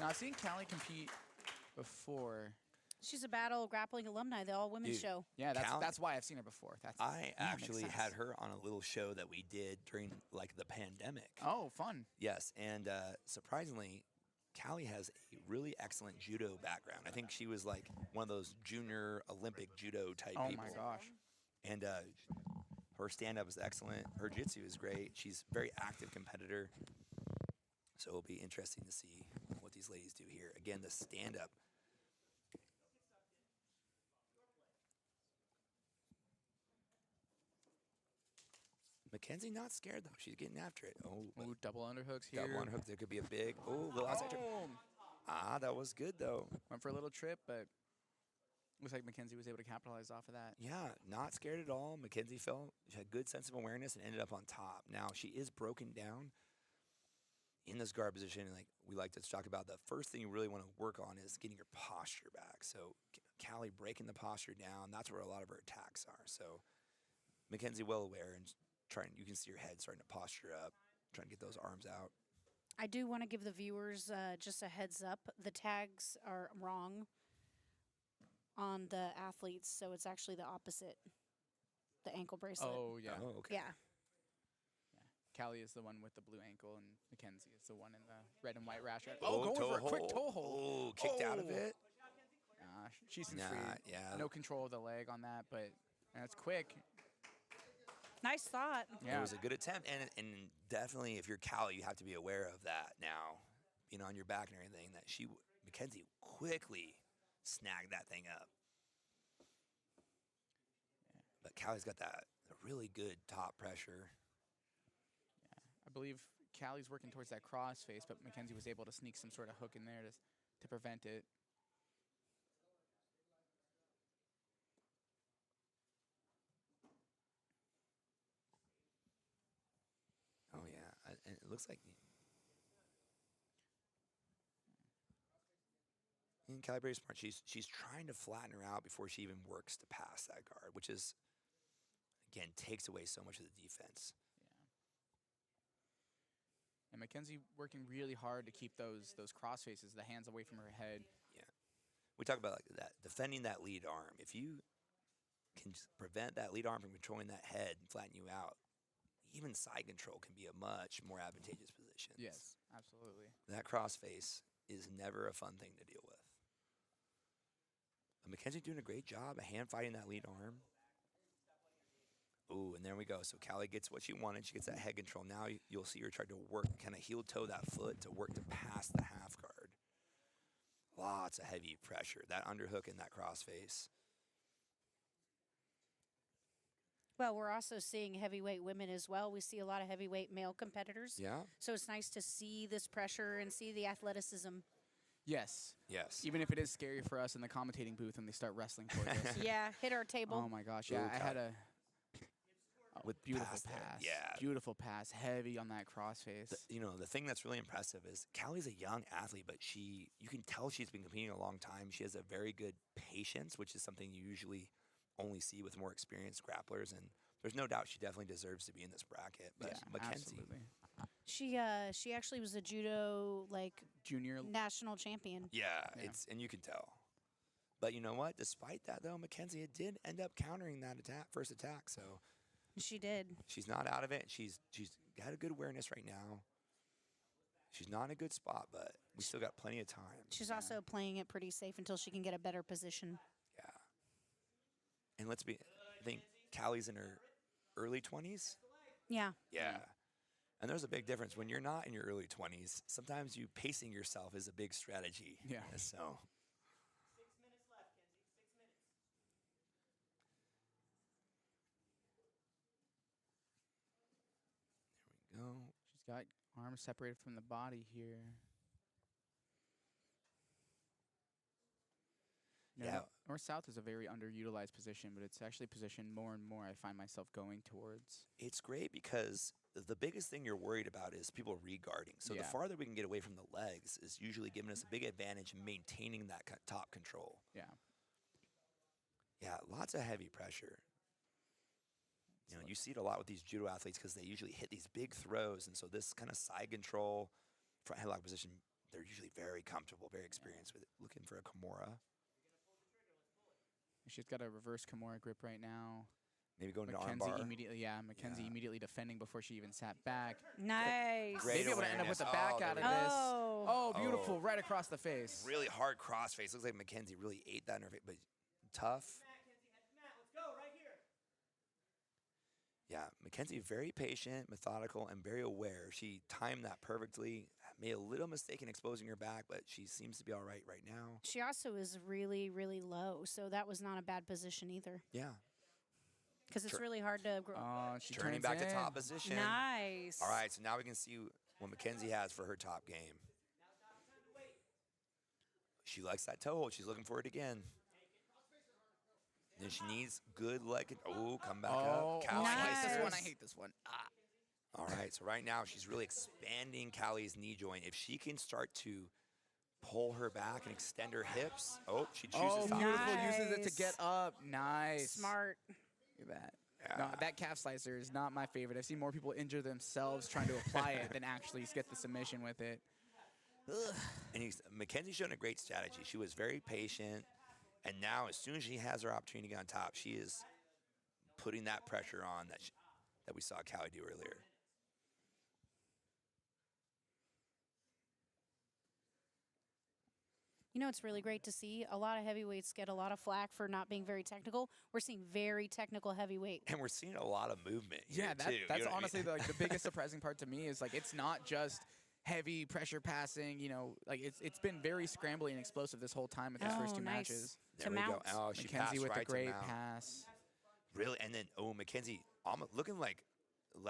Now, I've seen Calli compete before. She's a BattleGrappling alumni, the all-women's show. Yeah, that's why I've seen her before. I actually had her on a little show that we did during like the pandemic. Oh, fun. Yes, and surprisingly, Calli has a really excellent judo background. I think she was like one of those junior Olympic judo type people. Oh my gosh. And her stand-up is excellent. Her jiu-jitsu is great. She's a very active competitor. So it'll be interesting to see what these ladies do here. Again, the stand-up. Mackenzie not scared, though. She's getting after it. Oh, Ooh, double underhooks here. Double underhook. There could be a big, little outside trip. That was good, though. Went for a little trip, but looks like Mackenzie was able to capitalize off of that. Yeah, not scared at all. Mackenzie she had a good sense of awareness and ended up on top. Now, she is broken down in this guard position. And like we like to talk about, the first thing you really want to work on is getting your posture back. So Calli breaking the posture down, that's where a lot of her attacks are. So Mackenzie well aware and you can see her head starting to posture up, trying to get those arms out. I do want to give the viewers just a heads up. The tags are wrong on the athletes, so it's actually the opposite, the ankle bracelet. Oh, yeah. Oh, okay. Yeah. Calli is the one with the blue ankle, and Mackenzie is the one in the red and white rash. Oh, going for a quick toe hold. Oh, kicked out of it. She's free. Yeah. No control of the leg on that, but that's quick. Nice thought. Yeah. It was a good attempt, and definitely if you're Calli, you have to be aware of that now, on your back and everything, that Mackenzie quickly snagged that thing up. Yeah. But Calli's got a really good top pressure. Yeah. I believe Calli's working towards that cross face, but Mackenzie was able to sneak some sort of hook in there to prevent it. Oh, yeah. And it looks like Calli very smart. She's trying to flatten her out before she even works to pass that guard, which is, again, takes away so much of the defense. Yeah. And Mackenzie working really hard to keep those cross faces, the hands away from her head. Yeah. We talk about like that, defending that lead arm. If you can just prevent that lead arm from controlling that head and flatten you out, even side control can be a much more advantageous position. Yes, absolutely. That crossface is never a fun thing to deal with. But Mackenzie's doing a great job of hand fighting that lead arm. Ooh, and there we go. So Calli gets what she wanted. She gets that head control. Now you'll see her try to work, kind of heel toe that foot to work to pass the half guard. Lots of heavy pressure. That underhook and that crossface. Well, we're also seeing heavyweight women as well. We see a lot of heavyweight male competitors. Yeah. So it's nice to see this pressure and see the athleticism. Yes. Yes. Even if it is scary for us in the commentating booth when they start wrestling towards us. Yeah, hit our table. Oh, my gosh. Yeah, I had a beautiful pass there. pass. Yeah. Beautiful pass. Heavy on that crossface. The thing that's really impressive is Calli's a young athlete, but you can tell she's been competing a long time. She has a very good patience, which is something you usually only see with more experienced grapplers, and there's no doubt she definitely deserves to be in this bracket. But yeah, Mackenzie, absolutely. She actually was a judo junior national champion. yeah, and you can tell. But you know what? Despite that, though, Mackenzie did end up countering that first attack. So She did. she's not out of it. She's got a good awareness right now. She's not in a good spot, but we still got plenty of time. She's also playing it pretty safe until she can get a better position. Yeah. And I think Calli's in her early 20s. Yeah. Yeah. And there's a big difference. When you're not in your early 20s, sometimes pacing yourself is a big strategy. Yeah. So. 6 minutes left, Kenzie. 6 minutes. There we go. She's got arms separated from the body here. Yeah. North-south is a very underutilized position, but it's actually positioned more and more I find myself going towards. It's great because the biggest thing you're worried about is people re-guarding. So the farther we can get away from the legs is usually giving us a big advantage in maintaining that top control. Yeah. Yeah, lots of heavy pressure. You see it a lot with these judo athletes because they usually hit these big throws, and so this kind of side control, front headlock position they're usually very comfortable, very experienced with it. Looking for a Kimura. She's got a reverse Kimura grip right now. Maybe going to Mackenzie armbar. Mackenzie immediately defending before she even sat back. Nice. Great Maybe able to end up with the awareness. back Oh, out of there we this. Oh. Oh, beautiful, Oh. right across the face. Really hard crossface. Looks like Mackenzie really ate that in her face, but tough. Matt, let's go right here. Yeah, Mackenzie very patient, methodical, and very aware. She timed that perfectly. Made a little mistake in exposing her back, but she seems to be all right now. She also is really, really low, so that was not a bad position either. Yeah. Because it's Tur- really hard to grow. She Turning turns back to in. top position. Nice. All right, so now we can see what Mackenzie has for her top game. She likes that toe hold. She's looking for it again. Then she needs good leg. Oh, come back up. Calli I hate this one. I Nice. hate this one. All right, so right now she's really expanding Calli's knee joint. If she can start to pull her back and extend her hips, she chooses Oh, top beautiful. position. Uses it to Nice. get up. Nice. Smart. Look at that. Yeah. No, that calf slicer is not my favorite. I've seen more people injure themselves trying to apply it than actually get the submission with it. And Mackenzie's shown a great strategy. She was very patient, and now as soon as she has her opportunity to get on top, she is putting that pressure on that we saw Calli do earlier. You know, it's really great to see. A lot of heavyweights get a lot of flack for not being very technical. We're seeing very technical heavyweight. And we're seeing a lot of movement here, Yeah, too. that's You know what I honestly mean? the biggest surprising part to me is like it's not just heavy pressure passing. You know, like it's been very scrambly and explosive this whole time with these first Oh, two nice. matches. To There we go. mount. Oh, she Mackenzie passed with right the to great mount. pass. Really, and then Mackenzie looking like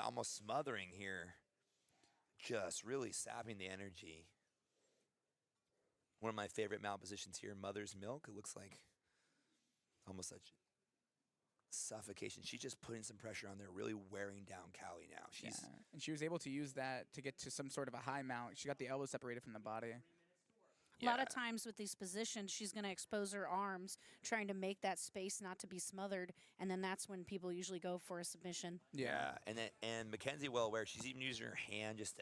almost smothering here, just really sapping the energy. One of my favorite mount positions here, mother's milk. It looks like almost such suffocation. She's just putting some pressure on there, really wearing down Calli now. She's Yeah. And she was able to use that to get to some sort of a high mount. She got the elbow separated from the body. A lot of times with these positions, she's going to expose her arms, trying to make that space not to be smothered, and then that's when people usually go for a submission. Yeah, and Mackenzie well aware. She's even using her hand just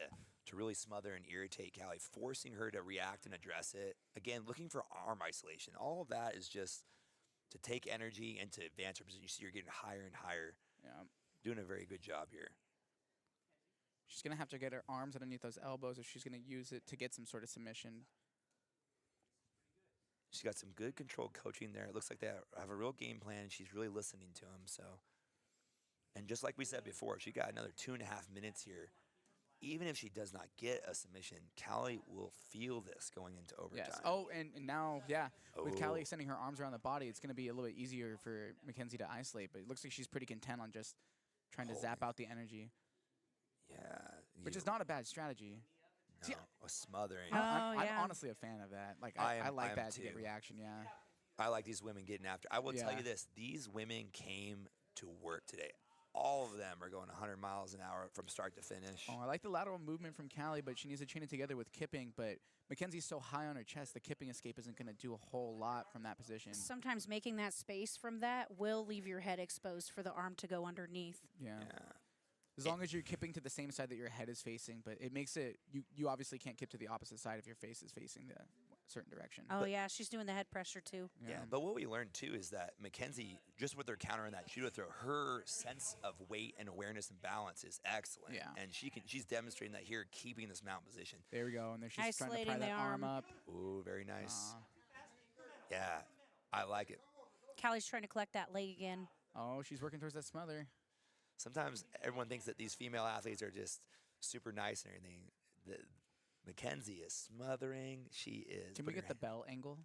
to really smother and irritate Calli, forcing her to react and address it. Again, looking for arm isolation. All of that is just to take energy and to advance her position. You see her getting higher and higher. Yeah. Doing a very good job here. She's going to have to get her arms underneath those elbows if she's going to use it to get some sort of submission. She's got some good controlled coaching there. It looks like they have a real game plan, and she's really listening to him. So, and just like we said before, she got another 2.5 minutes here. Even if she does not get a submission, Calli will feel this going into overtime. Yes. Oh, and now, with Oh. Calli extending her arms around the body, it's going to be a little bit easier for Mackenzie to isolate. But it looks like she's pretty content on just trying to zap out the energy, Yeah. which is not a bad strategy. no, see, a smothering. Oh, I'm yeah. honestly a fan of that. Like I I am like that to too. get reaction. Yeah. I like these women getting after. I will tell Yeah. you this: these women came to work today. All of them are going 100 miles an hour from start to finish. Oh, I like the lateral movement from Calli, but she needs to chain it together with kipping. But Mackenzie's so high on her chest, the kipping escape isn't going to do a whole lot from that position. Sometimes making that space from that will leave your head exposed for the arm to go underneath. Yeah. Yeah. As long as you're kipping to the same side that your head is facing, but it makes it you obviously can't kip to the opposite side if your face is facing the certain direction. Oh, yeah, she's doing the head pressure, too. Yeah, but what we learned too is that Mackenzie, just with her counter in that judo throw, her sense of weight and awareness and balance is excellent. Yeah. And she's demonstrating that here, keeping this mount position. There we go, and there she's trying to Isolating pry the that arm arm. up. Ooh, very nice. Aw. Yeah, I like it. Calli's trying to collect that leg again. Oh, she's working towards that smother. Sometimes everyone thinks that these female athletes are just super nice and everything. Mackenzie is smothering. She is. Can we putting get her the bell angle?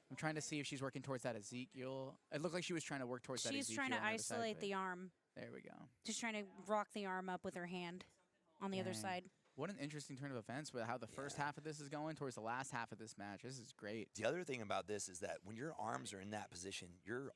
I'm trying to see if she's working towards that Ezekiel. It looked like she was trying to work towards that She's Ezekiel. trying to on the other side, isolate but the arm. There we go. She's trying to rock the arm up with her hand on the other Dang. side. What an interesting turn of events with how the first half of this is going towards the last half of this match. This is great. The other thing about this is that when your arms are in that position, your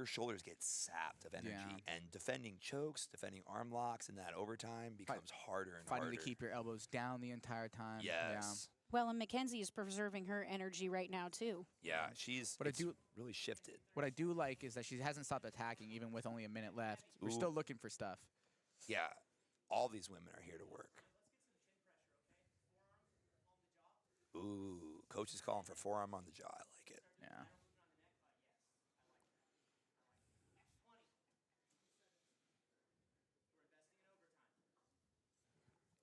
shoulders get sapped of energy, Yeah. and defending chokes, defending arm locks in that overtime becomes harder and Fighting harder. to keep your elbows down the entire time. Yes. Well, and Mackenzie is preserving her energy right now, too. Yeah, she's But I it's do- really shifted. What I do like is that she hasn't stopped attacking even with only a minute left. We're Ooh. still looking for stuff. Yeah, all these women are here to work. Ooh, coach is calling for forearm on the jaw. I like it. Yeah.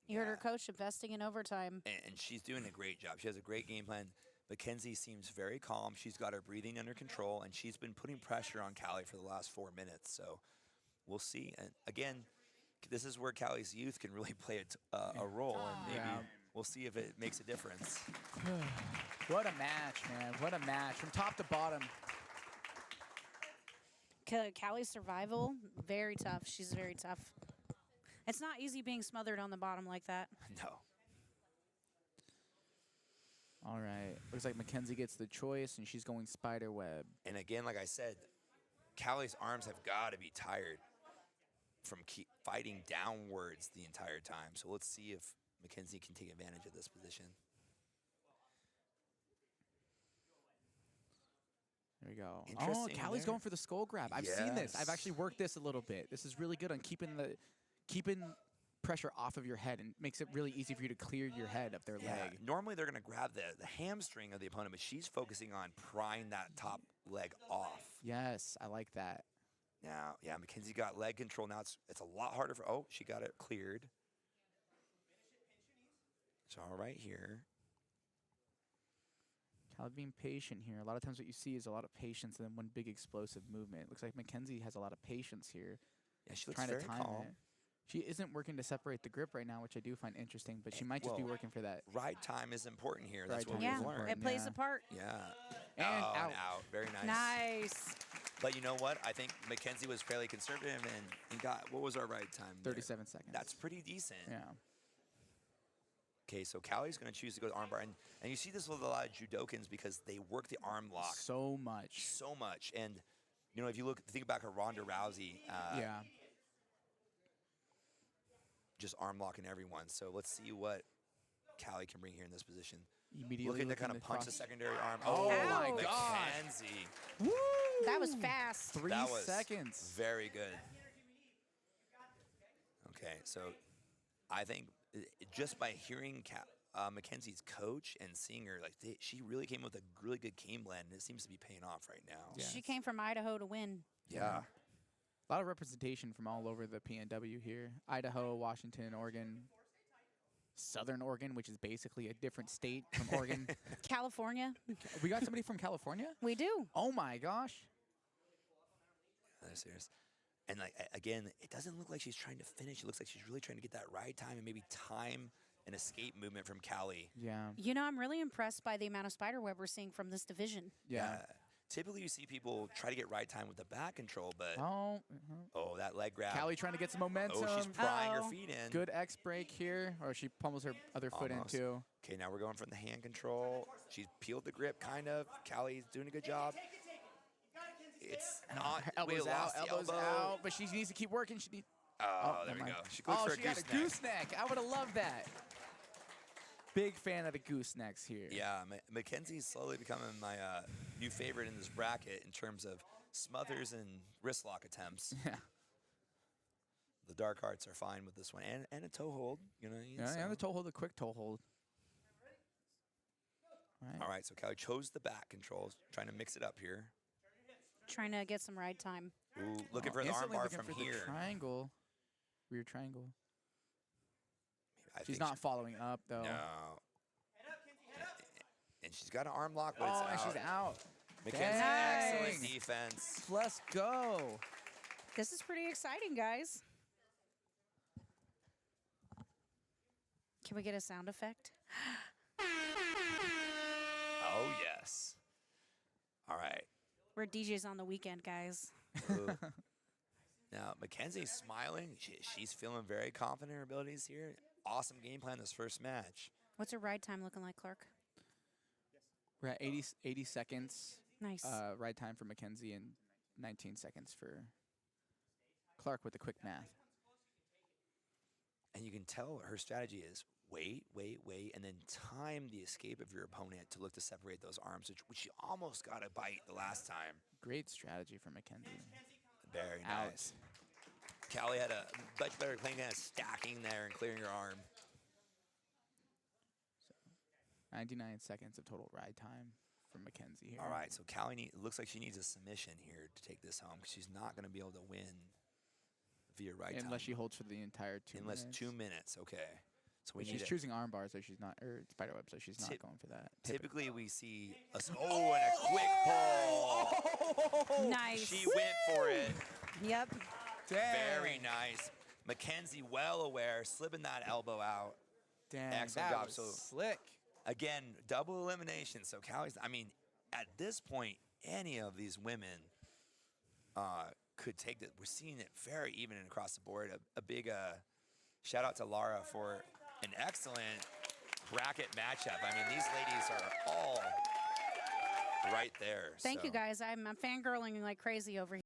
You heard her Yeah. coach investing in overtime. And she's doing a great job. She has a great game plan. Mackenzie seems very calm. She's got her breathing under control, and she's been putting pressure on Calli for the last 4 minutes. So we'll see. And again, this is where Calli's youth can really play a role, and maybe Yeah. we'll see if it makes a difference. What a match, man. What a match. From top to bottom. Calli's survival, very tough. She's very tough. It's not easy being smothered on the bottom like that. No. All right. Looks like Mackenzie gets the choice, and she's going spider web. And again, like I said, Calli's arms have got to be tired from keep fighting downwards the entire time. So let's see if Mackenzie can take advantage of this position. There we go. Oh, Interesting Calli's there. going for the skull grab. I've seen this. I've Yes. actually worked this a little bit. This is really good on keeping pressure off of your head and makes it really easy for you to clear your head of their leg. Normally they're going to grab the hamstring of the opponent, but she's focusing on prying that top leg off. Yes, I like that. Now, yeah, Mackenzie got leg control. Now it's a lot harder for. Oh, she got it cleared. It's all right here. Calli being patient here. A lot of times what you see is a lot of patience and then one big explosive movement. Looks like Mackenzie has a lot of patience here. Yeah, she looks Trying to very time calm. it. She isn't working to separate the grip right now, which I do find interesting, but she might just be Well, working for that. Ride time is important here. That's Ride what time we've Yeah, is learned. it plays Yeah. a part. Yeah. And Oh, out. out. Very nice. Nice. But you know what? I think Mackenzie was fairly conservative and got, what was our ride time? there? 37 seconds. That's pretty decent. Yeah. Okay, so Calli's going to choose to go to armbar. And you see this with a lot of judokins because they work the arm lock So much. so much. And, you know, if you think back at Ronda Rousey, Yeah. just arm locking everyone. So let's see what Calli can bring here in this position. Immediately Looking to kind of punch cross. the secondary arm. Oh my gosh. Mackenzie. Woo! That was fast. 3 That was seconds. very good. Okay, so I think just by hearing Mackenzie's coach and seeing her, like she really came with a really good game plan, and it seems to be paying off right now. Yeah. She came from Idaho to win. Yeah. A lot of representation from all over the PNW here. Idaho, Washington, Oregon, Southern Oregon, which is basically a different state from Oregon. California, We got somebody from California? we do. Oh my gosh. They're serious. And like again, it doesn't look like she's trying to finish. It looks like she's really trying to get that ride time and maybe time an escape movement from Calli. Yeah. You know, I'm really impressed by the amount of spider web we're seeing from this division. Yeah. Typically, you see people try to get ride time with the back control, but Oh, that leg grab. Calli trying to get some momentum. Oh, she's prying her Uh-oh. feet in. Good X break here, or she pummels her other foot Almost. into. Okay, now we're going from the hand control. She's peeled the grip, kind of. Calli's doing a good job. It's not. Her elbows we out, lost the elbows elbow. out, but she needs to keep working. She needs. Oh, there never we mind. go. She goes Oh, for she a got goose a gooseneck. I would have loved that. Big fan of the goosenecks here. Yeah, Mackenzie's slowly becoming my new favorite in this bracket in terms of smothers and wrist lock attempts. Yeah. The dark arts are fine with this one, and a toe hold. You know. Yeah, and the toe hold, a quick toe hold. Right. All right, so Calli chose the back controls, trying to mix it up here. Trying to get some ride time. Ooh, looking Oh, for the instantly armbar looking from for the here. triangle. Rear triangle. I She's think not following up, though. No. And she's got an arm lock, but Oh, it's and out. she's out. Mackenzie, Dang. excellent defense. Let's go. This is pretty exciting, guys. Can we get a sound effect? Oh, yes. All right. We're DJs on the weekend, guys. Ooh. Now, Mackenzie's smiling. She's feeling very confident in her abilities here. Awesome game plan this first match. What's her ride time looking like, Clark? We're at 80 seconds. Nice. Ride time for Mackenzie and 19 seconds for Clark with the quick math. And you can tell her strategy is wait, and then time the escape of your opponent to look to separate those arms, which she almost got a bite the last time. Great strategy for Mackenzie. Very Out. nice. Calli had a much better playing kind of stacking there and clearing her arm. 99 seconds of total ride time for Mackenzie here. All right, so Calli looks like she needs a submission here to take this home because she's not going to be able to win via right time. Unless she holds for the entire 2 minutes. Unless 2 minutes, okay. So we But need she's choosing arm bars, so she's not, or spider web, so she's not going for that. Typically, we see a and a quick pull. Nice. She went for it. Yep. Very nice. Mackenzie, well aware, slipping that elbow out. Damn, Excellent that job. was So slick. again, double elimination. So Calli's, I mean, at this point, any of these women could take it. We're seeing it very even and across the board. A big shout out to Lara for an excellent bracket matchup. I mean, these ladies are all right there. Thank you so. guys. I'm fangirling like crazy over here.